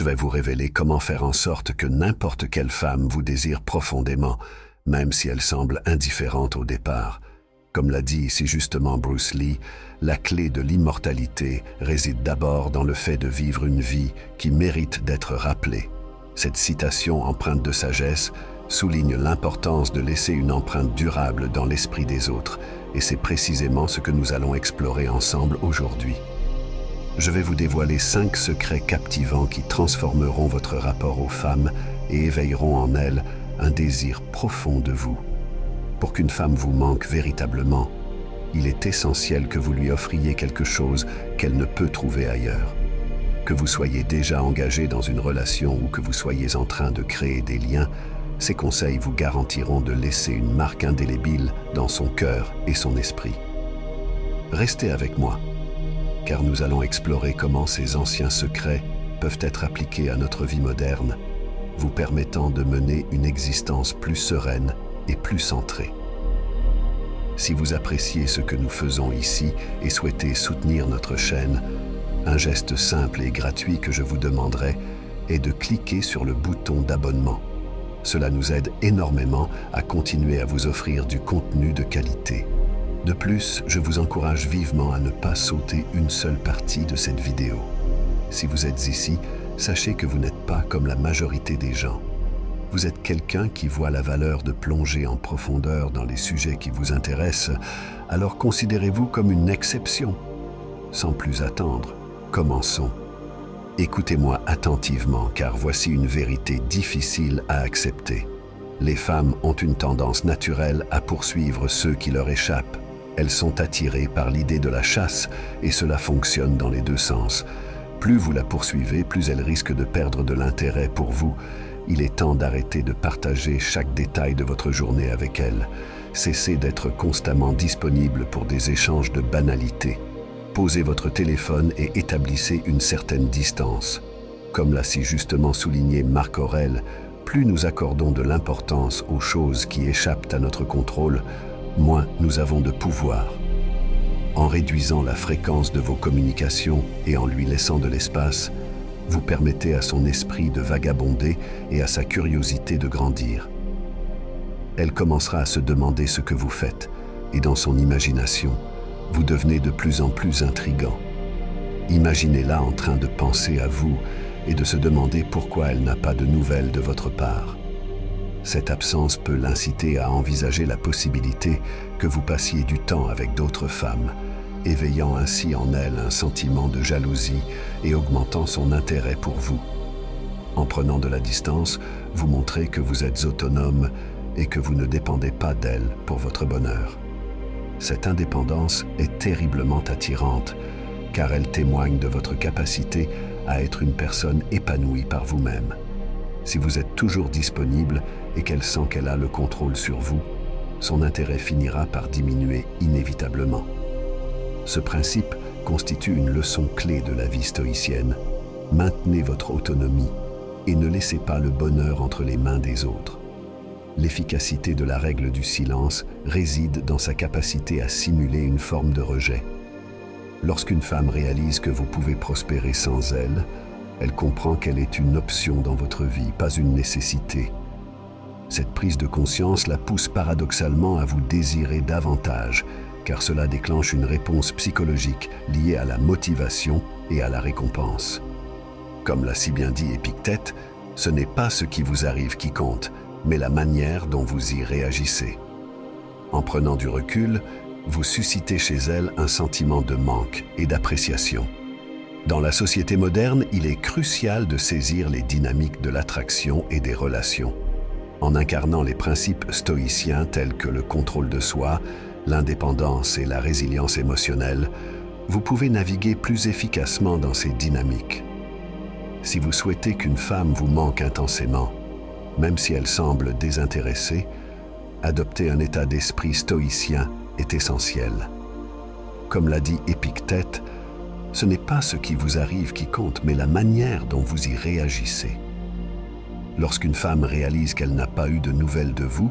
Je vais vous révéler comment faire en sorte que n'importe quelle femme vous désire profondément, même si elle semble indifférente au départ. Comme l'a dit si justement Bruce Lee, la clé de l'immortalité réside d'abord dans le fait de vivre une vie qui mérite d'être rappelée. Cette citation empreinte de sagesse souligne l'importance de laisser une empreinte durable dans l'esprit des autres, et c'est précisément ce que nous allons explorer ensemble aujourd'hui. Je vais vous dévoiler 5 secrets captivants qui transformeront votre rapport aux femmes et éveilleront en elles un désir profond de vous. Pour qu'une femme vous manque véritablement, il est essentiel que vous lui offriez quelque chose qu'elle ne peut trouver ailleurs. Que vous soyez déjà engagé dans une relation ou que vous soyez en train de créer des liens, ces conseils vous garantiront de laisser une marque indélébile dans son cœur et son esprit. Restez avec moi, car nous allons explorer comment ces anciens secrets peuvent être appliqués à notre vie moderne, vous permettant de mener une existence plus sereine et plus centrée. Si vous appréciez ce que nous faisons ici et souhaitez soutenir notre chaîne, un geste simple et gratuit que je vous demanderai est de cliquer sur le bouton d'abonnement. Cela nous aide énormément à continuer à vous offrir du contenu de qualité. De plus, je vous encourage vivement à ne pas sauter une seule partie de cette vidéo. Si vous êtes ici, sachez que vous n'êtes pas comme la majorité des gens. Vous êtes quelqu'un qui voit la valeur de plonger en profondeur dans les sujets qui vous intéressent, alors considérez-vous comme une exception. Sans plus attendre, commençons. Écoutez-moi attentivement, car voici une vérité difficile à accepter. Les femmes ont une tendance naturelle à poursuivre ceux qui leur échappent. Elles sont attirées par l'idée de la chasse, et cela fonctionne dans les deux sens. Plus vous la poursuivez, plus elle risque de perdre de l'intérêt pour vous. Il est temps d'arrêter de partager chaque détail de votre journée avec elle. Cessez d'être constamment disponible pour des échanges de banalités. Posez votre téléphone et établissez une certaine distance. Comme l'a si justement souligné Marc Aurèle, plus nous accordons de l'importance aux choses qui échappent à notre contrôle, moins nous avons de pouvoir. En réduisant la fréquence de vos communications et en lui laissant de l'espace, vous permettez à son esprit de vagabonder et à sa curiosité de grandir. Elle commencera à se demander ce que vous faites, et dans son imagination, vous devenez de plus en plus intrigant. Imaginez-la en train de penser à vous et de se demander pourquoi elle n'a pas de nouvelles de votre part. Cette absence peut l'inciter à envisager la possibilité que vous passiez du temps avec d'autres femmes, éveillant ainsi en elle un sentiment de jalousie et augmentant son intérêt pour vous. En prenant de la distance, vous montrez que vous êtes autonome et que vous ne dépendez pas d'elle pour votre bonheur. Cette indépendance est terriblement attirante, car elle témoigne de votre capacité à être une personne épanouie par vous-même. Si vous êtes toujours disponible et qu'elle sent qu'elle a le contrôle sur vous, son intérêt finira par diminuer inévitablement. Ce principe constitue une leçon clé de la vie stoïcienne. Maintenez votre autonomie et ne laissez pas le bonheur entre les mains des autres. L'efficacité de la règle du silence réside dans sa capacité à simuler une forme de rejet. Lorsqu'une femme réalise que vous pouvez prospérer sans elle, elle comprend qu'elle est une option dans votre vie, pas une nécessité. Cette prise de conscience la pousse paradoxalement à vous désirer davantage, car cela déclenche une réponse psychologique liée à la motivation et à la récompense. Comme l'a si bien dit Épictète, ce n'est pas ce qui vous arrive qui compte, mais la manière dont vous y réagissez. En prenant du recul, vous suscitez chez elle un sentiment de manque et d'appréciation. Dans la société moderne, il est crucial de saisir les dynamiques de l'attraction et des relations. En incarnant les principes stoïciens tels que le contrôle de soi, l'indépendance et la résilience émotionnelle, vous pouvez naviguer plus efficacement dans ces dynamiques. Si vous souhaitez qu'une femme vous manque intensément, même si elle semble désintéressée, adopter un état d'esprit stoïcien est essentiel. Comme l'a dit Épictète, ce n'est pas ce qui vous arrive qui compte, mais la manière dont vous y réagissez. Lorsqu'une femme réalise qu'elle n'a pas eu de nouvelles de vous,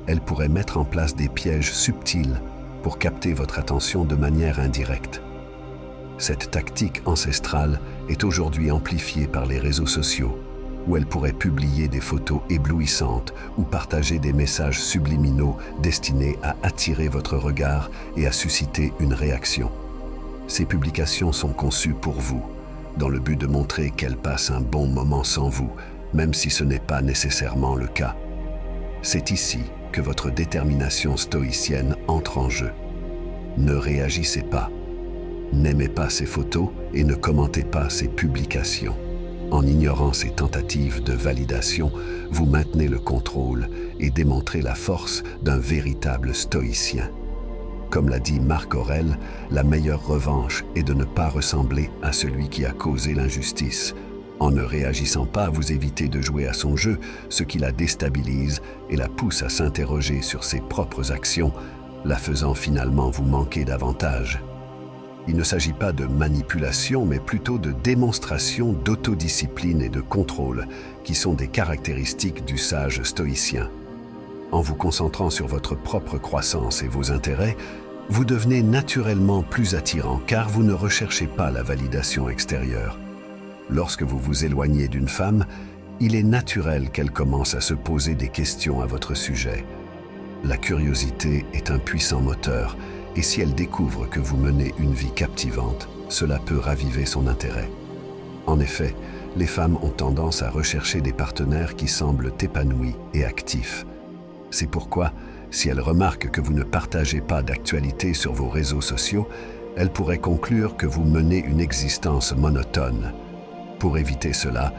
elle pourrait mettre en place des pièges subtils pour capter votre attention de manière indirecte. Cette tactique ancestrale est aujourd'hui amplifiée par les réseaux sociaux, où elle pourrait publier des photos éblouissantes ou partager des messages subliminaux destinés à attirer votre regard et à susciter une réaction. Ces publications sont conçues pour vous, dans le but de montrer qu'elle passe un bon moment sans vous, même si ce n'est pas nécessairement le cas. C'est ici que votre détermination stoïcienne entre en jeu. Ne réagissez pas. N'aimez pas ces photos et ne commentez pas ces publications. En ignorant ces tentatives de validation, vous maintenez le contrôle et démontrez la force d'un véritable stoïcien. Comme l'a dit Marc Aurèle, la meilleure revanche est de ne pas ressembler à celui qui a causé l'injustice. En ne réagissant pas, vous évitez de jouer à son jeu, ce qui la déstabilise et la pousse à s'interroger sur ses propres actions, la faisant finalement vous manquer davantage. Il ne s'agit pas de manipulation, mais plutôt de démonstration d'autodiscipline et de contrôle, qui sont des caractéristiques du sage stoïcien. En vous concentrant sur votre propre croissance et vos intérêts, vous devenez naturellement plus attirant car vous ne recherchez pas la validation extérieure. Lorsque vous vous éloignez d'une femme, il est naturel qu'elle commence à se poser des questions à votre sujet. La curiosité est un puissant moteur, et si elle découvre que vous menez une vie captivante, cela peut raviver son intérêt. En effet, les femmes ont tendance à rechercher des partenaires qui semblent épanouis et actifs. C'est pourquoi, si elles remarquent que vous ne partagez pas d'actualité sur vos réseaux sociaux, elles pourraient conclure que vous menez une existence monotone. Pour éviter cela,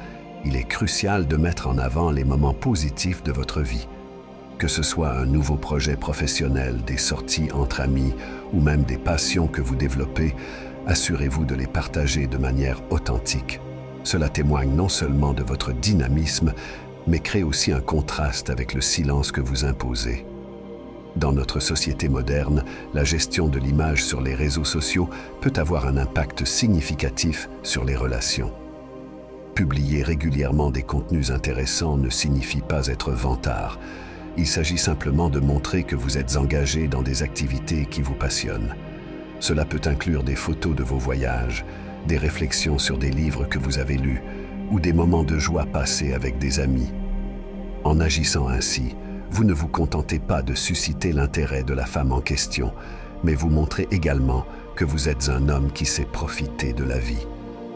il est crucial de mettre en avant les moments positifs de votre vie. Que ce soit un nouveau projet professionnel, des sorties entre amis ou même des passions que vous développez, assurez-vous de les partager de manière authentique. Cela témoigne non seulement de votre dynamisme, mais crée aussi un contraste avec le silence que vous imposez. Dans notre société moderne, la gestion de l'image sur les réseaux sociaux peut avoir un impact significatif sur les relations. Publier régulièrement des contenus intéressants ne signifie pas être vantard. Il s'agit simplement de montrer que vous êtes engagé dans des activités qui vous passionnent. Cela peut inclure des photos de vos voyages, des réflexions sur des livres que vous avez lus ou des moments de joie passés avec des amis. En agissant ainsi, vous ne vous contentez pas de susciter l'intérêt de la femme en question, mais vous montrez également que vous êtes un homme qui sait profiter de la vie.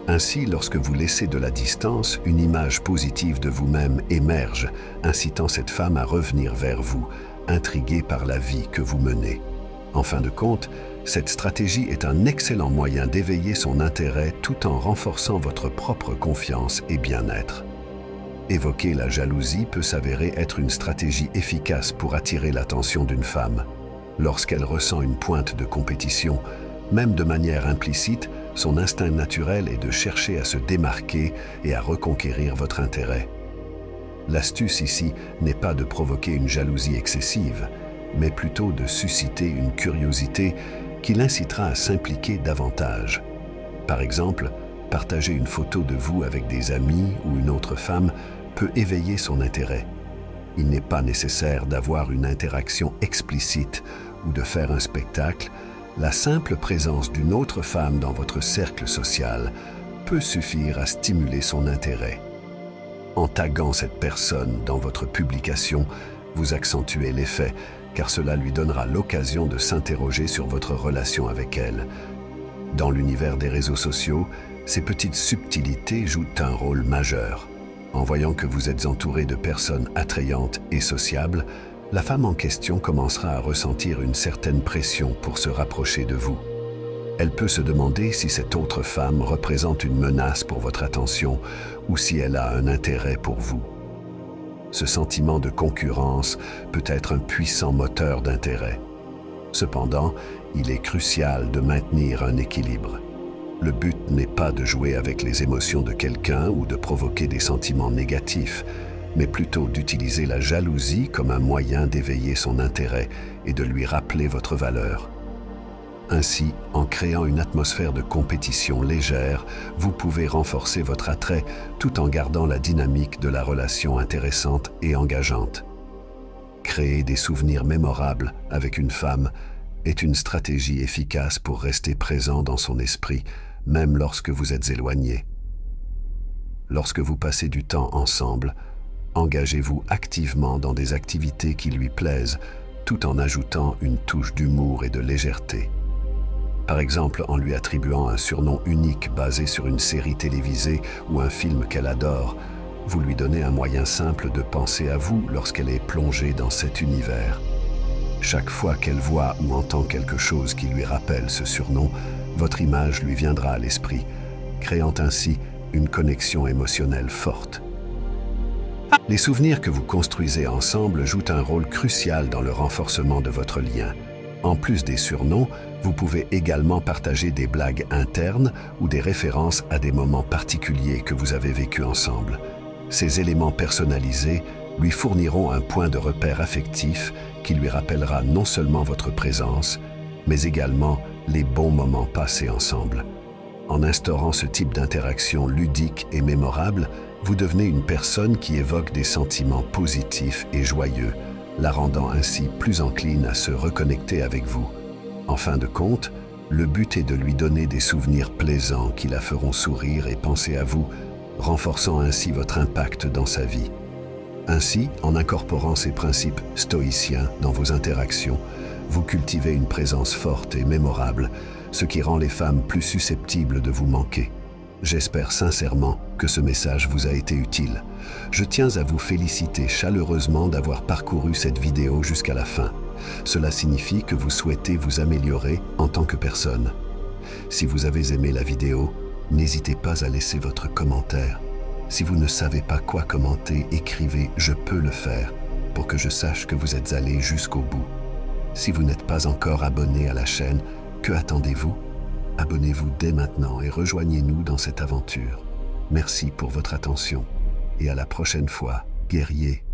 Ainsi, lorsque vous laissez de la distance, une image positive de vous-même émerge, incitant cette femme à revenir vers vous, intriguée par la vie que vous menez. En fin de compte, cette stratégie est un excellent moyen d'éveiller son intérêt tout en renforçant votre propre confiance et bien-être. Évoquer la jalousie peut s'avérer être une stratégie efficace pour attirer l'attention d'une femme. Lorsqu'elle ressent une pointe de compétition, même de manière implicite, son instinct naturel est de chercher à se démarquer et à reconquérir votre intérêt. L'astuce ici n'est pas de provoquer une jalousie excessive, mais plutôt de susciter une curiosité qui l'incitera à s'impliquer davantage. Par exemple, partager une photo de vous avec des amis ou une autre femme peut éveiller son intérêt. Il n'est pas nécessaire d'avoir une interaction explicite ou de faire un spectacle. La simple présence d'une autre femme dans votre cercle social peut suffire à stimuler son intérêt. En taguant cette personne dans votre publication, vous accentuez l'effet, car cela lui donnera l'occasion de s'interroger sur votre relation avec elle. Dans l'univers des réseaux sociaux, ces petites subtilités jouent un rôle majeur. En voyant que vous êtes entouré de personnes attrayantes et sociables, la femme en question commencera à ressentir une certaine pression pour se rapprocher de vous. Elle peut se demander si cette autre femme représente une menace pour votre attention ou si elle a un intérêt pour vous. Ce sentiment de concurrence peut être un puissant moteur d'intérêt. Cependant, il est crucial de maintenir un équilibre. Le but n'est pas de jouer avec les émotions de quelqu'un ou de provoquer des sentiments négatifs, mais plutôt d'utiliser la jalousie comme un moyen d'éveiller son intérêt et de lui rappeler votre valeur. Ainsi, en créant une atmosphère de compétition légère, vous pouvez renforcer votre attrait tout en gardant la dynamique de la relation intéressante et engageante. Créer des souvenirs mémorables avec une femme est une stratégie efficace pour rester présent dans son esprit, même lorsque vous êtes éloignés. Lorsque vous passez du temps ensemble, engagez-vous activement dans des activités qui lui plaisent, tout en ajoutant une touche d'humour et de légèreté. Par exemple, en lui attribuant un surnom unique basé sur une série télévisée ou un film qu'elle adore, vous lui donnez un moyen simple de penser à vous lorsqu'elle est plongée dans cet univers. Chaque fois qu'elle voit ou entend quelque chose qui lui rappelle ce surnom, votre image lui viendra à l'esprit, créant ainsi une connexion émotionnelle forte. Les souvenirs que vous construisez ensemble jouent un rôle crucial dans le renforcement de votre lien. En plus des surnoms, vous pouvez également partager des blagues internes ou des références à des moments particuliers que vous avez vécus ensemble. Ces éléments personnalisés lui fourniront un point de repère affectif qui lui rappellera non seulement votre présence, mais également les bons moments passés ensemble. En instaurant ce type d'interaction ludique et mémorable, vous devenez une personne qui évoque des sentiments positifs et joyeux, la rendant ainsi plus encline à se reconnecter avec vous. En fin de compte, le but est de lui donner des souvenirs plaisants qui la feront sourire et penser à vous, renforçant ainsi votre impact dans sa vie. Ainsi, en incorporant ces principes stoïciens dans vos interactions, vous cultivez une présence forte et mémorable, ce qui rend les femmes plus susceptibles de vous manquer. J'espère sincèrement que ce message vous a été utile. Je tiens à vous féliciter chaleureusement d'avoir parcouru cette vidéo jusqu'à la fin. Cela signifie que vous souhaitez vous améliorer en tant que personne. Si vous avez aimé la vidéo, n'hésitez pas à laisser votre commentaire. Si vous ne savez pas quoi commenter, écrivez « Je peux le faire » pour que je sache que vous êtes allé jusqu'au bout. Si vous n'êtes pas encore abonné à la chaîne, que attendez-vous? Abonnez-vous dès maintenant et rejoignez-nous dans cette aventure. Merci pour votre attention et à la prochaine fois, guerriers.